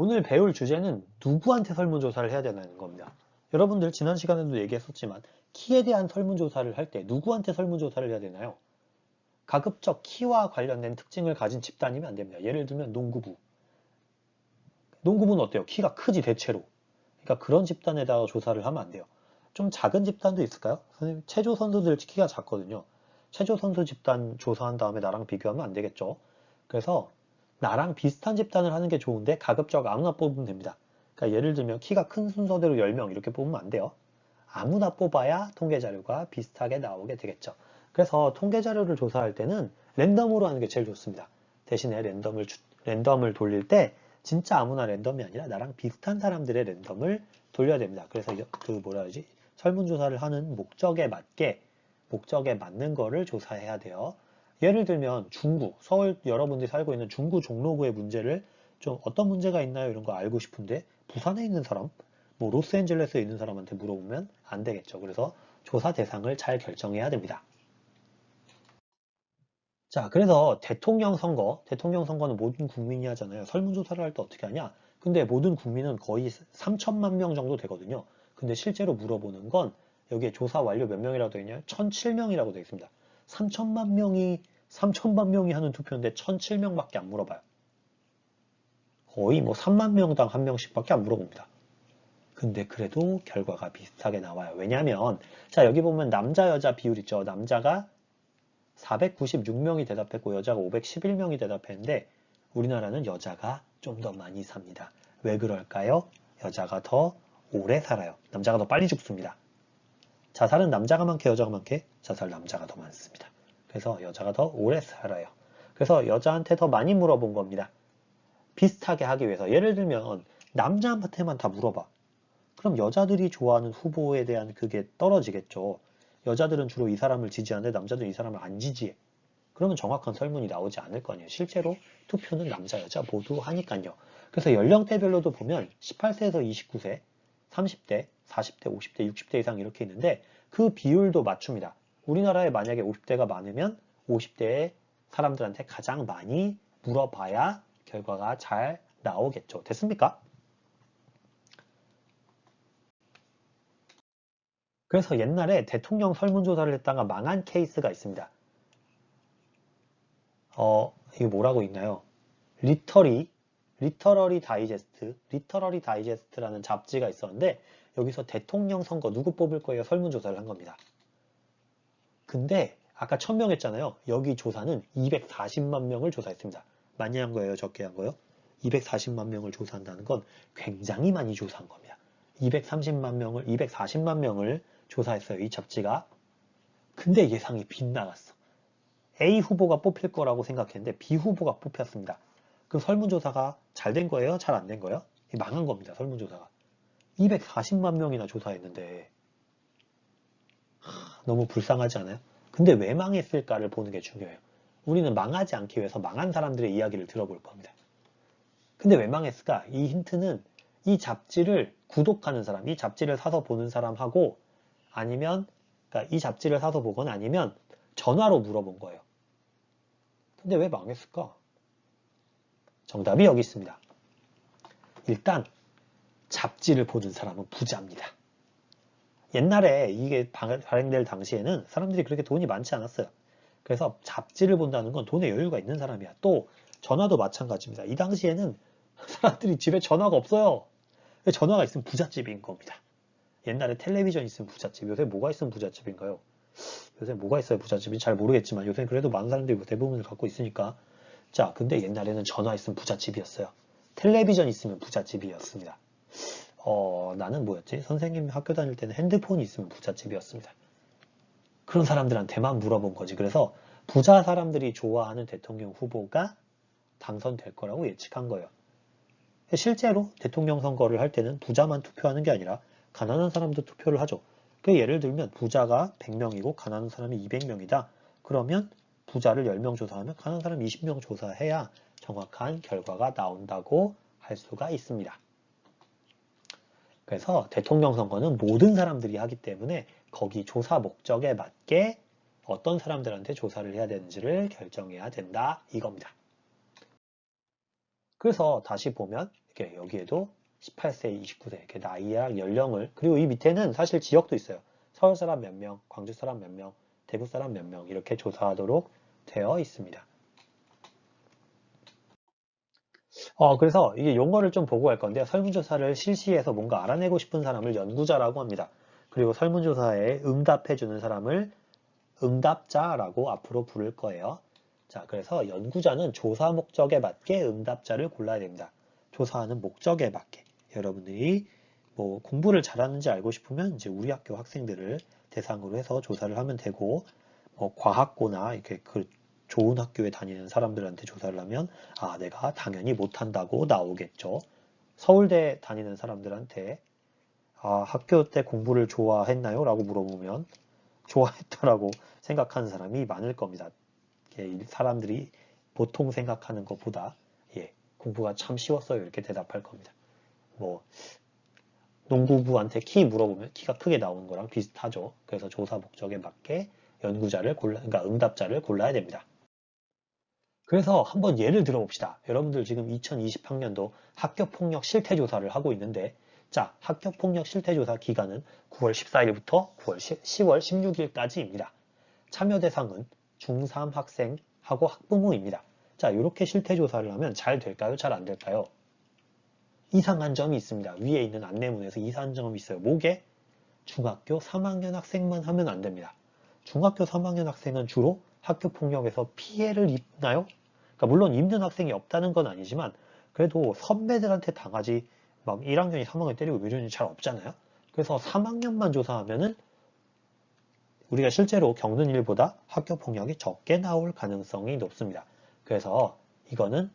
오늘 배울 주제는 누구한테 설문조사를 해야 되는 겁니다. 여러분들 지난 시간에도 얘기했었지만 키에 대한 설문조사를 할 때 누구한테 설문조사를 해야 되나요? 가급적 키와 관련된 특징을 가진 집단이면 안 됩니다. 예를 들면 농구부. 농구부는 어때요? 키가 크지 대체로. 그러니까 그런 집단에다가 조사를 하면 안 돼요. 좀 작은 집단도 있을까요? 선생님, 체조 선수들 키가 작거든요. 체조 선수 집단 조사한 다음에 나랑 비교하면 안 되겠죠. 그래서 나랑 비슷한 집단을 하는 게 좋은데 가급적 아무나 뽑으면 됩니다. 그러니까 예를 들면 키가 큰 순서대로 10명 이렇게 뽑으면 안 돼요. 아무나 뽑아야 통계 자료가 비슷하게 나오게 되겠죠. 그래서 통계 자료를 조사할 때는 랜덤으로 하는 게 제일 좋습니다. 대신에 랜덤을 돌릴 때 진짜 아무나 랜덤이 아니라 나랑 비슷한 사람들의 랜덤을 돌려야 됩니다. 그래서 설문조사를 하는 목적에 맞는 거를 조사해야 돼요. 예를 들면 중구, 서울 여러분들이 살고 있는 중구 종로구의 문제를 좀 어떤 문제가 있나요? 이런 거 알고 싶은데 부산에 있는 사람, 뭐 로스앤젤레스에 있는 사람한테 물어보면 안 되겠죠. 그래서 조사 대상을 잘 결정해야 됩니다. 자, 그래서 대통령 선거는 모든 국민이 하잖아요. 설문조사를 할 때 어떻게 하냐? 근데 모든 국민은 거의 3천만 명 정도 되거든요. 근데 실제로 물어보는 건 여기에 조사 완료 몇 명이라고 되어 있냐면 1,007명이라고 되어 있습니다. 3천만 명이 하는 투표인데 1,007명밖에 안 물어봐요. 거의 뭐 3만 명당 한 명씩밖에 안 물어봅니다. 근데 그래도 결과가 비슷하게 나와요. 왜냐면 자, 여기 보면 남자 여자 비율 있죠. 남자가 496명이 대답했고 여자가 511명이 대답했는데 우리나라는 여자가 좀 더 많이 삽니다. 왜 그럴까요? 여자가 더 오래 살아요. 남자가 더 빨리 죽습니다. 자살은 남자가 많게 여자가 많게? 자살 남자가 더 많습니다. 그래서 여자가 더 오래 살아요. 그래서 여자한테 더 많이 물어본 겁니다. 비슷하게 하기 위해서. 예를 들면 남자한테만 다 물어봐. 그럼 여자들이 좋아하는 후보에 대한 그게 떨어지겠죠. 여자들은 주로 이 사람을 지지하는데 남자들은 이 사람을 안 지지해. 그러면 정확한 설문이 나오지 않을 거 아니에요. 실제로 투표는 남자, 여자 모두 하니까요. 그래서 연령대별로도 보면 18세에서 29세, 30대, 40대, 50대, 60대 이상 이렇게 있는데 그 비율도 맞춥니다. 우리나라에 만약에 50대가 많으면 50대의 사람들한테 가장 많이 물어봐야 결과가 잘 나오겠죠. 됐습니까? 그래서 옛날에 대통령 설문조사를 했다가 망한 케이스가 있습니다. 이게 뭐라고 있나요? 리터러리 다이제스트라는 잡지가 있었는데 여기서 대통령 선거 누구 뽑을 거예요? 설문조사를 한 겁니다. 근데 아까 1000명 했잖아요. 여기 조사는 240만 명을 조사했습니다. 많이 한 거예요? 적게 한 거예요? 240만 명을 조사한다는 건 굉장히 많이 조사한 겁니다. 240만 명을 조사했어요. 이 잡지가. 근데 예상이 빗나갔어. A 후보가 뽑힐 거라고 생각했는데 B 후보가 뽑혔습니다. 그 설문조사가 잘 된 거예요? 잘 안 된 거예요? 망한 겁니다. 설문조사가. 240만 명이나 조사했는데 너무 불쌍하지 않아요? 근데 왜 망했을까를 보는 게 중요해요. 우리는 망하지 않기 위해서 망한 사람들의 이야기를 들어볼 겁니다. 근데 왜 망했을까? 이 힌트는 이 잡지를 구독하는 사람, 이 잡지를 사서 보는 사람하고 아니면 그러니까 이 잡지를 사서 보거나 아니면 전화로 물어본 거예요. 근데 왜 망했을까? 정답이 여기 있습니다. 일단 잡지를 보는 사람은 부자입니다. 옛날에 이게 발행될 당시에는 사람들이 그렇게 돈이 많지 않았어요. 그래서 잡지를 본다는 건 돈에 여유가 있는 사람이야. 또 전화도 마찬가지입니다. 이 당시에는 사람들이 집에 전화가 없어요. 전화가 있으면 부잣집인 겁니다. 옛날에 텔레비전 있으면 부잣집, 요새 뭐가 있으면 부잣집인가요? 요새 뭐가 있어요 부잣집이? 잘 모르겠지만 요새 그래도 많은 사람들이 대부분을 갖고 있으니까. 자, 근데 옛날에는 전화 있으면 부잣집이었어요. 텔레비전 있으면 부잣집이었습니다. 나는 뭐였지? 선생님 학교 다닐 때는 핸드폰이 있으면 부잣집이었습니다. 그런 사람들한테만 물어본 거지. 그래서 부자 사람들이 좋아하는 대통령 후보가 당선될 거라고 예측한 거예요. 실제로 대통령 선거를 할 때는 부자만 투표하는 게 아니라 가난한 사람도 투표를 하죠. 그 예를 들면 부자가 100명이고 가난한 사람이 200명이다. 그러면 부자를 10명 조사하면 가난한 사람 20명 조사해야 정확한 결과가 나온다고 할 수가 있습니다. 그래서 대통령 선거는 모든 사람들이 하기 때문에 거기 조사 목적에 맞게 어떤 사람들한테 조사를 해야 되는지를 결정해야 된다 이겁니다. 그래서 다시 보면 여기에도 18세, 29세 이렇게 나이랑 연령을 그리고 이 밑에는 사실 지역도 있어요. 서울 사람 몇 명, 광주 사람 몇 명, 대구 사람 몇 명 이렇게 조사하도록 되어 있습니다. 그래서 이게 용어를 좀 보고 할 건데요. 설문조사를 실시해서 뭔가 알아내고 싶은 사람을 연구자라고 합니다. 그리고 설문조사에 응답해주는 사람을 응답자라고 앞으로 부를 거예요. 자, 그래서 연구자는 조사 목적에 맞게 응답자를 골라야 됩니다. 조사하는 목적에 맞게. 여러분들이 뭐 공부를 잘하는지 알고 싶으면 이제 우리 학교 학생들을 대상으로 해서 조사를 하면 되고, 뭐 과학고나 이렇게 그 좋은 학교에 다니는 사람들한테 조사를 하면 내가 당연히 못한다고 나오겠죠. 서울대 다니는 사람들한테 학교 때 공부를 좋아했나요? 라고 물어보면 좋아했다라고 생각하는 사람이 많을 겁니다. 사람들이 보통 생각하는 것보다 공부가 참 쉬웠어요. 이렇게 대답할 겁니다. 뭐 농구부한테 키 물어보면 키가 크게 나오는 거랑 비슷하죠. 그래서 조사 목적에 맞게 그러니까 응답자를 골라야 됩니다. 그래서 한번 예를 들어봅시다. 여러분들 지금 2020학년도 학교폭력 실태조사를 하고 있는데 자, 학교폭력 실태조사 기간은 9월 14일부터 10월 16일까지입니다. 참여 대상은 중3 학생하고 학부모입니다. 자, 이렇게 실태조사를 하면 잘 될까요? 잘 안 될까요? 이상한 점이 있습니다. 위에 있는 안내문에서 이상한 점이 있어요. 뭐게? 중학교 3학년 학생만 하면 안 됩니다. 중학교 3학년 학생은 주로 학교폭력에서 피해를 입나요? 그러니까 물론 입는 학생이 없다는 건 아니지만 그래도 선배들한테 당하지 막 1학년이 3학년 때리고 이런 일이 잘 없잖아요. 그래서 3학년만 조사하면은 우리가 실제로 겪는 일보다 학교폭력이 적게 나올 가능성이 높습니다. 그래서 이거는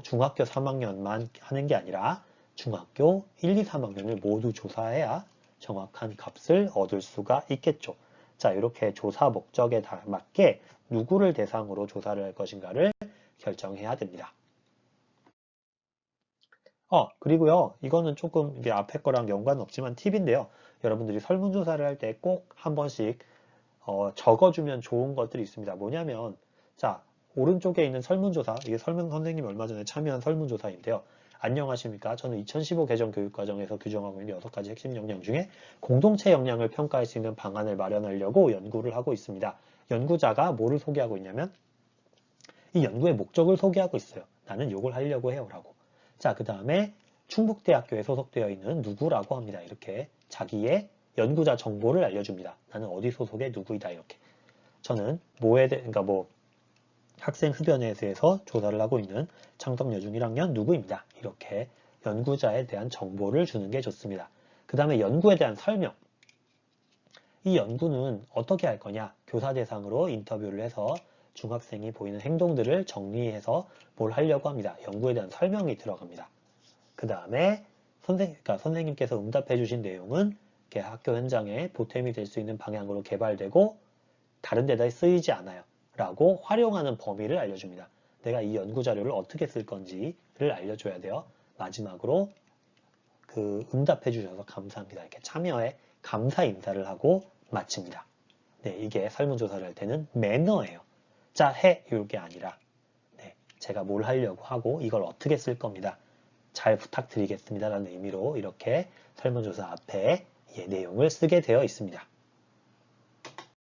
중학교 3학년만 하는 게 아니라 중학교 1, 2, 3학년을 모두 조사해야 정확한 값을 얻을 수가 있겠죠. 자, 이렇게 조사 목적에 맞게 누구를 대상으로 조사를 할 것인가를 결정해야 됩니다. 그리고요, 이거는 조금 이게 앞에 거랑 연관은 없지만 팁인데요. 여러분들이 설문조사를 할 때 꼭 한 번씩 적어주면 좋은 것들이 있습니다. 뭐냐면, 자, 오른쪽에 있는 설문조사, 이게 선생님이 얼마 전에 참여한 설문조사인데요. 안녕하십니까. 저는 2015 개정 교육과정에서 규정하고 있는 6가지 핵심 역량 중에 공동체 역량을 평가할 수 있는 방안을 마련하려고 연구를 하고 있습니다. 연구자가 뭐를 소개하고 있냐면, 이 연구의 목적을 소개하고 있어요. 나는 이걸 하려고 해요. 라고. 자, 그 다음에 충북대학교에 소속되어 있는 누구라고 합니다. 이렇게 자기의 연구자 정보를 알려줍니다. 나는 어디 소속의 누구이다. 이렇게. 저는 그러니까 학생 흡연회에서 조사를 하고 있는 창덕여중 1학년 누구입니다. 이렇게 연구자에 대한 정보를 주는 게 좋습니다. 그 다음에 연구에 대한 설명. 이 연구는 어떻게 할 거냐? 교사 대상으로 인터뷰를 해서 중학생이 보이는 행동들을 정리해서 뭘 하려고 합니다. 연구에 대한 설명이 들어갑니다. 그 다음에 선생님께서 응답해 주신 내용은 학교 현장에 보탬이 될 수 있는 방향으로 개발되고 다른 데다 쓰이지 않아요. 라고 활용하는 범위를 알려줍니다. 내가 이 연구 자료를 어떻게 쓸 건지를 알려줘야 돼요. 마지막으로 응답해 주셔서 감사합니다. 이렇게 참여에 감사 인사를 하고 마칩니다. 네, 이게 설문조사를 할 때는 매너예요. 자, 해! 이게 아니라 제가 뭘 하려고 하고 이걸 어떻게 쓸 겁니다. 잘 부탁드리겠습니다. 라는 의미로 이렇게 설문조사 앞에 내용을 쓰게 되어 있습니다.